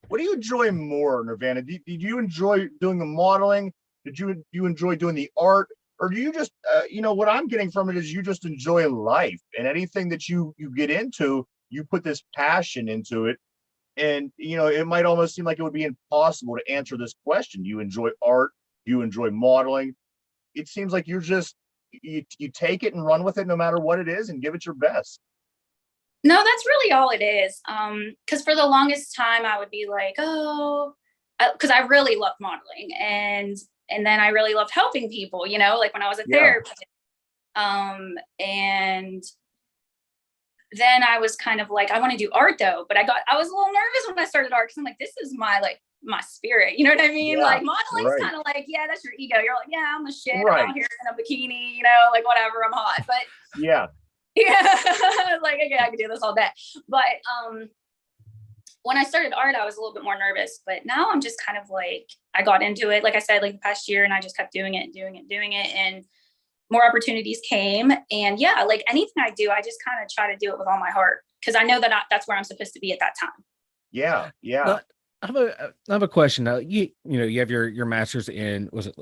What do you enjoy more, Nirvana? Did you enjoy doing the modeling? Did you enjoy doing the art? Or do you just, what I'm getting from it is you just enjoy life, and anything that you get into, you put this passion into it. And, it might almost seem like it would be impossible to answer this question. You enjoy art, you enjoy modeling. It seems like you're just, you take it and run with it no matter what it is and give it your best. No, that's really all it is. Because for the longest time I would be like, because I really loved modeling. And then I really loved helping people, like when I was a therapist. And then I was kind of like, I want to do art though, but I was a little nervous when I started art because I'm like, this is my spirit. You know what I mean? Like modeling's kind of like, that's your ego. You're like, I'm the shit. I'm out here in a bikini, like whatever, I'm hot. But like, okay, I could do this all day. But when I started art, I was a little bit more nervous, but now I'm just kind of like, I got into it, like I said, like the past year, and I just kept doing it, and more opportunities came. And like anything I do, I just kind of try to do it with all my heart, because I know that that's where I'm supposed to be at that time. Yeah. I have a question now. You have your master's in, was it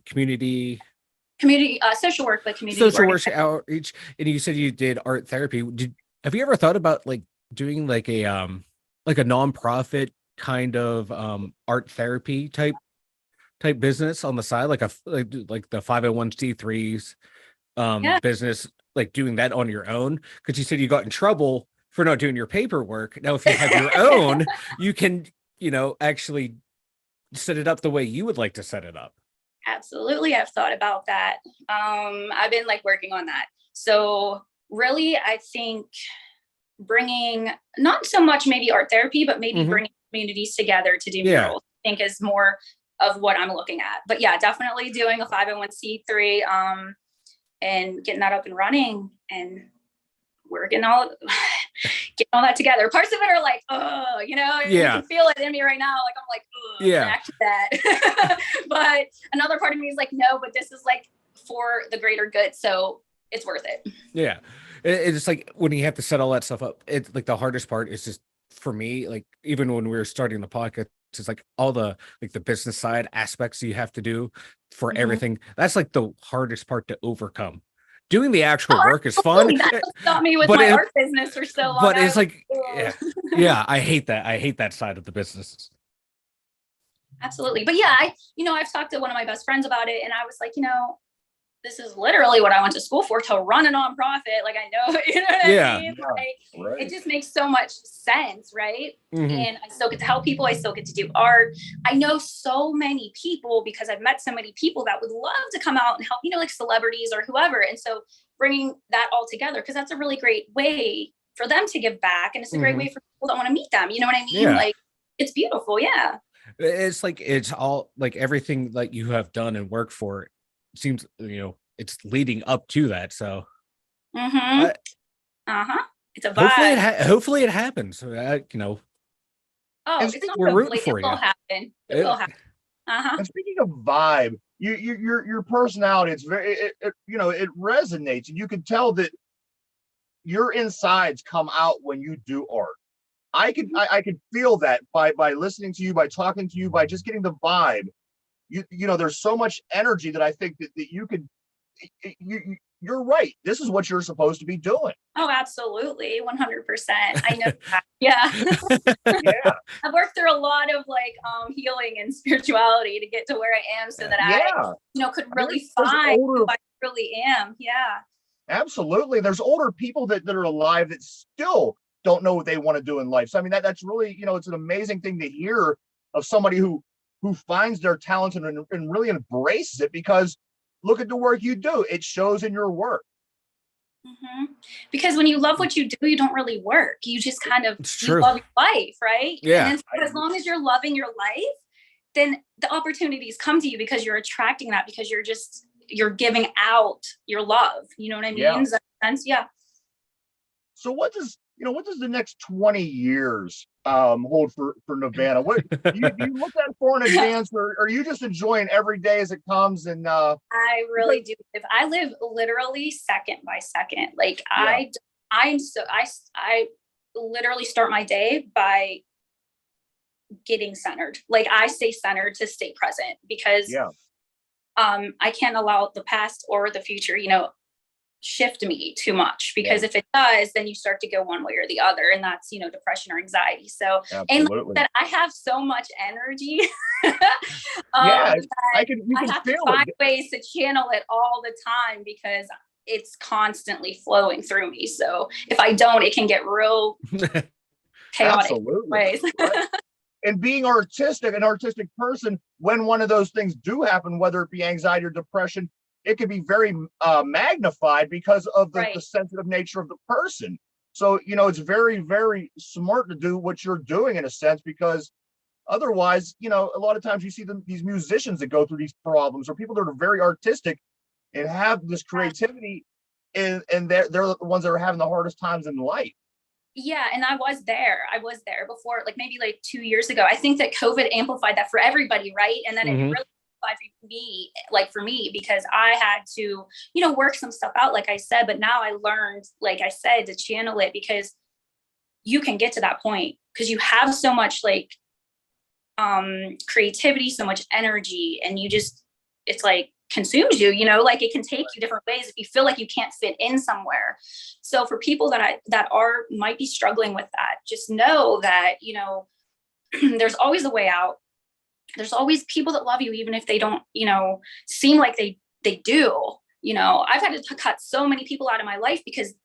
community social work, but community social work outreach, and you said you did art therapy. Have you ever thought about like doing like a nonprofit kind of art therapy type business on the side, like the 501c3s business, like doing that on your own? Because you said you got in trouble for not doing your paperwork. Now, if you have your own, you can, actually set it up the way you would like to set it up. Absolutely. I've thought about that. I've been like working on that. So really, I think bringing not so much maybe art therapy, but maybe bringing communities together to do murals, I think is more of what I'm looking at. But yeah, definitely doing a 501c3 and getting that up and running, and we're getting all that together. Parts of it are like, oh, you can feel it in me right now. Like, I'm like, oh, react to that. But another part of me is like, no, but this is like for the greater good. So it's worth it. Yeah. It's like when you have to set all that stuff up, it's like the hardest part is just for me, like even when we were starting the podcast, it's like all the like the business side aspects you have to do for everything. That's like the hardest part to overcome. Doing the actual work is fun. That stopped me with my art business for so long. But it's like, yeah, I hate that. I hate that side of the business. Absolutely. But yeah, I've talked to one of my best friends about it, and I was like, this is literally what I went to school for, to run a nonprofit. Like, I know, what I mean? Like, it just makes so much sense, right? And I still get to help people. I still get to do art. I know so many people because I've met so many people that would love to come out and help, like celebrities or whoever. And so bringing that all together, because that's a really great way for them to give back. And it's a great way for people that want to meet them. You know what I mean? Yeah. Like, it's beautiful. Yeah. It's like, it's all like everything that you have done and worked for seems, it's leading up to that. So it's a vibe. Hopefully it happens. Oh, it's not we're rooting for it will happen. It will happen. And speaking of vibe, your personality, it's very, it resonates, and you can tell that your insides come out when you do art. I could feel that by listening to you, by talking to you, by just getting the vibe. There's so much energy that I think that you could, you're right. This is what you're supposed to be doing. Oh, absolutely. 100%. I know that. Yeah. Yeah. I've worked through a lot of like healing and spirituality to get to where I am, so that I could really find who I really am. Yeah. Absolutely. There's older people that are alive that still don't know what they want to do in life. So I mean, that's really, it's an amazing thing to hear of somebody who finds their talent and really embraces it, because look at the work you do. It shows in your work. Because when you love what you do, you don't really work. You just kind of love your life, right? Yeah. And so as long as you're loving your life, then the opportunities come to you because you're attracting that, because you're giving out your love. You know what I mean? Yeah. Does that make sense? Yeah. So what does the next 20 years hold for Nirvana? What do you look at for in advance, or are you just enjoying every day as it comes? And I really do. If I live literally second by second, like I literally start my day by getting centered. Like, I stay centered to stay present, because I can't allow the past or the future, shift me too much, because if it does, then you start to go one way or the other, and that's depression or anxiety. So and like that, I have so much energy. I can have feel to find ways to channel it all the time, because it's constantly flowing through me. So if I don't, it can get real chaotic ways. And being an artistic person, when one of those things do happen, whether it be anxiety or depression, it can be very magnified because of the sensitive nature of the person. So, it's very, very smart to do what you're doing in a sense, because otherwise, a lot of times you see these musicians that go through these problems, or people that are very artistic and have this creativity, and they're the ones that are having the hardest times in life. Yeah. And I was there before, like maybe like 2 years ago. I think that COVID amplified that for everybody. Right. And then it really for me, because I had to, work some stuff out, like I said, but now I learned, like I said, to channel it, because you can get to that point because you have so much like creativity, so much energy, and it's like consumes you, like it can take you different ways if you feel like you can't fit in somewhere. So for people that might be struggling with that, just know that, there's always a way out. There's always people that love you, even if they don't, seem like they do. I've had to cut so many people out of my life, because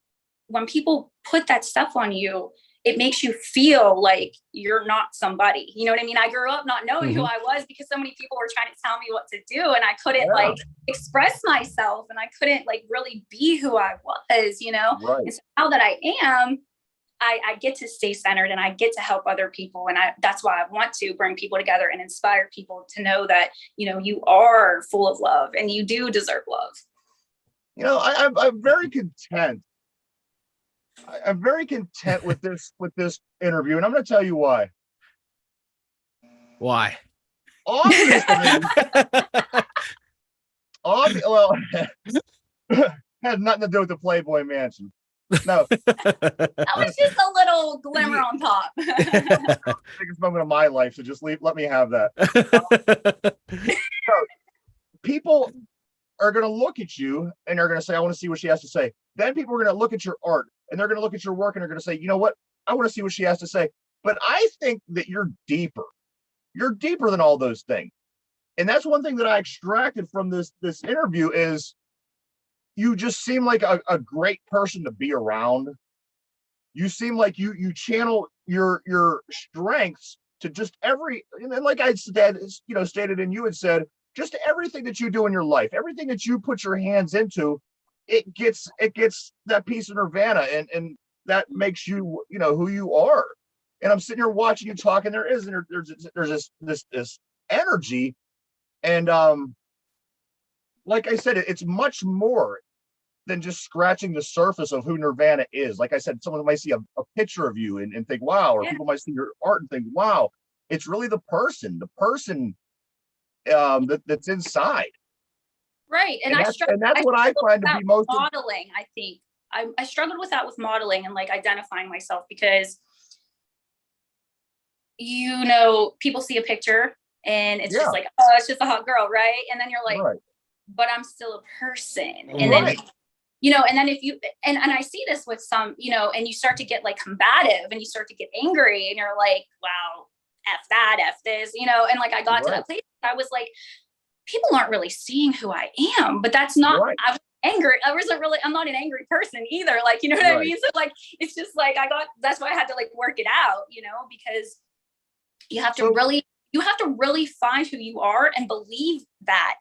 when people put that stuff on you, it makes you feel like you're not somebody. You know what I mean? I grew up not knowing who I was because so many people were trying to tell me what to do, and I couldn't like express myself, and I couldn't like really be who I was, you know? Right. And so now that I am, I get to stay centered and I get to help other people. And that's why I want to bring people together and inspire people to know that, you know, you are full of love and you do deserve love. You know, I'm very content. I'm very content with this interview, and I'm going to tell you why. Why? Obviously, well, had nothing to do with the Playboy Mansion. No, that was just a little glimmer on top. Biggest moment of my life, so just let me have that. So, people are going to look at you and they're going to say, I want to see what she has to say. Then people are going to look at your art and they're going to look at your work and they're going to say, you know what? I want to see what she has to say. But I think that you're deeper. You're deeper than all those things. And that's one thing that I extracted from this interview is you just seem like a great person to be around. You seem like you channel your strengths to just and then like I said, you know, stated and you had said, just everything that you do in your life, everything that you put your hands into, it gets that piece of Nirvana, and that makes you, you know, who you are. And I'm sitting here watching you talk, and there's this energy, and like I said, it's much more than just scratching the surface of who Nirvana is. Like I said, someone might see a picture of you and think, wow, or people might see your art and think, wow. It's really the person that's inside. Right. And that's what I find to be most modeling. I think I struggled with that with modeling and like identifying myself because, you know, people see a picture and it's just like, oh, it's just a hot girl, right? And then you're like, but I'm still a person. And then, you know, and then if you, and I see this with some, you know, and you start to get like combative and you start to get angry and you're like, wow, F that, F this, you know, and like I got to that place, I was like, people aren't really seeing who I am, but that's not, I was angry. I'm not an angry person either. Like, you know what I mean? So like, it's just like, that's why I had to like work it out, you know, because you have to really find who you are and believe that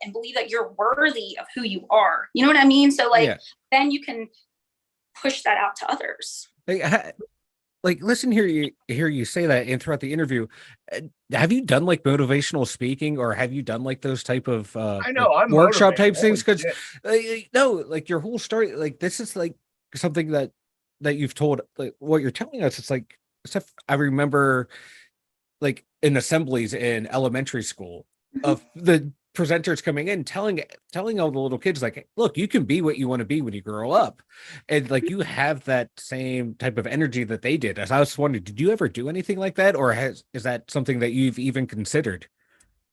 you're worthy of who you are. You know what I mean? So like, then you can push that out to others. Like listen, hear you say that, and throughout the interview, have you done like motivational speaking, or have you done like those type of I know like, I'm workshop type motivated. things? Because no, like your whole story, like this is like something that you've told, like what you're telling us. It's like stuff I remember, like in assemblies in elementary school, of the presenters coming in telling all the little kids, like, look, you can be what you want to be when you grow up. And like you have that same type of energy that they did. As I was wondering, did you ever do anything like that, or is that something that you've even considered?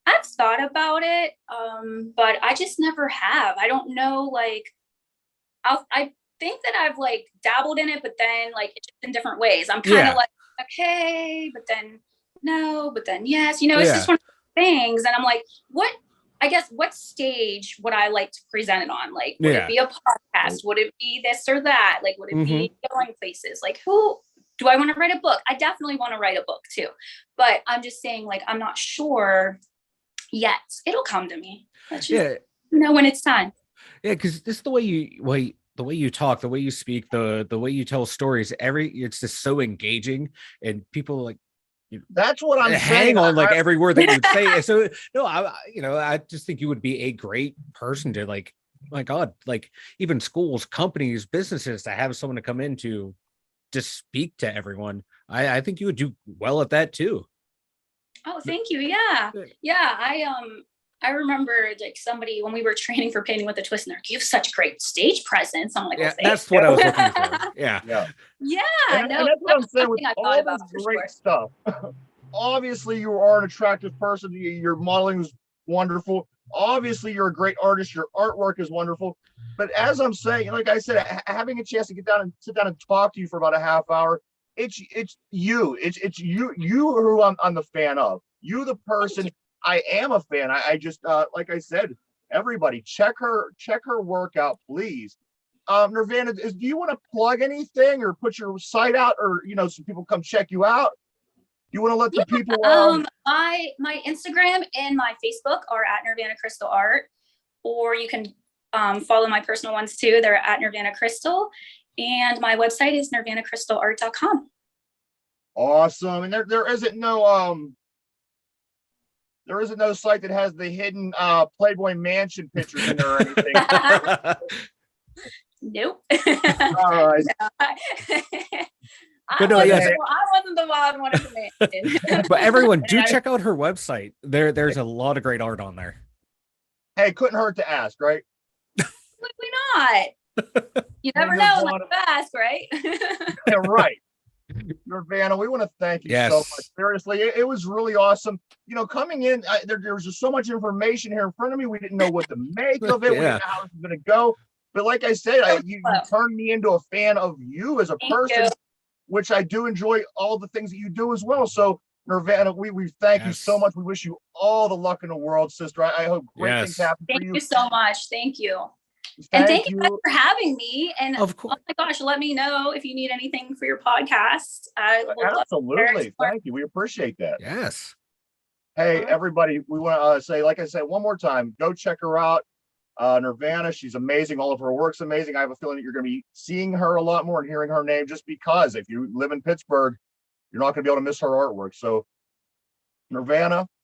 I've thought about it, but I just never have. I don't know, like I think that I've like dabbled in it, but then like it's just in different ways. I'm kind of like, okay, but then no, but then yes, you know, it's just one of the things. And I'm like, what stage would I like to present it on? Like, would it be a podcast? Would it be this or that? Like, would it be going places? Like, who do I want to write a book? I definitely want to write a book too, but I'm just saying, like, I'm not sure yet. It'll come to me. That's just, you know, when it's time. Yeah, because this is the way you talk, the way you speak, the way you tell stories. It's just so engaging, and people like. That's what I'm hang on like every word that you would say. So no, I just think you would be a great person to, like, my God, like even schools, companies, businesses, to have someone to come in to just speak to everyone. I think you would do well at that too. Oh, thank you. Yeah. I remember like somebody when we were training for Painting with a Twist, and they're like, you have such great stage presence. I'm like, well, that's what I was looking for. Yeah. And that's what I'm saying with all this great stuff. Obviously, you are an attractive person. Your modeling is wonderful. Obviously, you're a great artist. Your artwork is wonderful. But as I'm saying, like I said, having a chance to sit down and talk to you for about a half hour, it's you. It's you who I'm the fan of. You, the person. I am a fan. I just like I said, everybody check her work out, please. Nirvana, do you want to plug anything or put your site out, or so people come check you out? You want to let the people my Instagram and my Facebook are at Nirvana Crystal Art, or you can follow my personal ones too. They're at Nirvana Crystal, and my website is nirvanacrystalart.com. Awesome. And there isn't no site that has the hidden Playboy Mansion pictures in there or anything. Nope. All right. I wasn't the wild one of the mansion. But everyone, do check out her website. There's a lot of great art on there. Hey, couldn't hurt to ask, right? Absolutely not. You never know unless you ask, right? Yeah, right. Nirvana, we want to thank you so much. Seriously, it was really awesome. Coming in, there was just so much information here in front of me. We didn't know what to make of it. We didn't know how it was going to go. But like I said, you turned me into a fan of you as a person, which I do enjoy all the things that you do as well. So Nirvana, we thank you so much. We wish you all the luck in the world, sister. I hope great things happen for you. Thank you so much. Thank you. And thank you guys for having me. And of course. Oh my gosh, let me know if you need anything for your podcast. Absolutely. Thank you. We appreciate that. Yes. Hey, everybody, we want to say, like I said, one more time, go check her out. Nirvana, she's amazing. All of her work's amazing. I have a feeling that you're going to be seeing her a lot more and hearing her name, just because if you live in Pittsburgh, you're not going to be able to miss her artwork. So Nirvana,